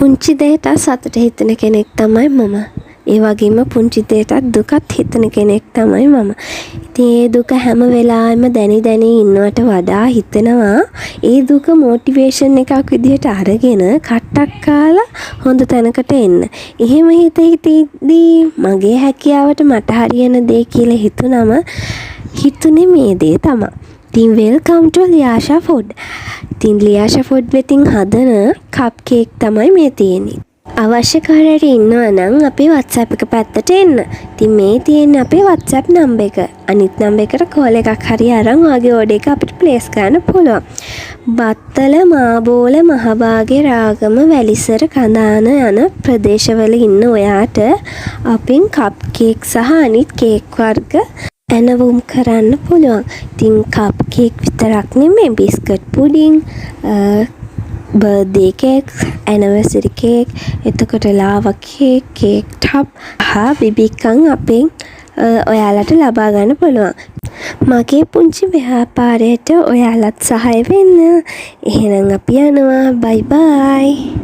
පුංචි දෙයට සතුට හිතෙන කෙනෙක් තමයි මම. ඒ වගේම පුංචි දෙයටත් දුකත් හිතෙන කෙනෙක් තමයි මම. ඉතින් ඒ දුක හැම වෙලාවෙම දැනි ඉන්නවට වඩා හිතෙනවා ඒ දුක මොටිවේෂන් එකක් විදිහට අරගෙන කට්ටක් කාලා හොඳ තැනකට එන්න. එහෙම හිතෙද්දී මගේ හැකියාවට මට හරියන දේ කියලා හිතුනම හිතුනේ මේ දේ තමයි. ඉතින් වෙල්කම් ටු ලියාෂා ෆුඩ්. ඉතින් ලියාෂා ෆුඩ් වෙතින් හදන කප් කේක් තමයි මේ තියෙන්නේ. අවශ්‍ය කාර්යයට ඉන්නවා නම් අපේ WhatsApp එක පැත්තට එන්න. ඉතින් මේ තියෙන්නේ අපේ WhatsApp නම්බර් එක. අනිත් නම්බර් එකට කෝල් එකක් හරි අරන් ඔයගේ ඕඩර් එක අපිට ප්ලේස් කරන්න පුළුවන්. බත්තල මාබෝල මහභාගේ රාගම වැලිසර කඳාන යන ප්‍රදේශවල ඉන්න ඔයාට අපෙන් කප් කේක් සහ අනිත් කේක් වර්ග ඇනවුම් කරන්න පුළුවන්. ඉතින් කප් කේක් විතරක් නෙමෙයි biscuit pudding, birthday cake, anniversary cake, එතකොට ලාවා කේක්, කේක් ටොප් හා බිබිකම් අපෙන් ඔයාලට ලබා ගන්න පුළුවන්. මගේ පුංචි ව්‍යාපාරයට ඔයාලත් සහාය වෙන්න. එහෙනම් අපි යනවා. බයි බයි.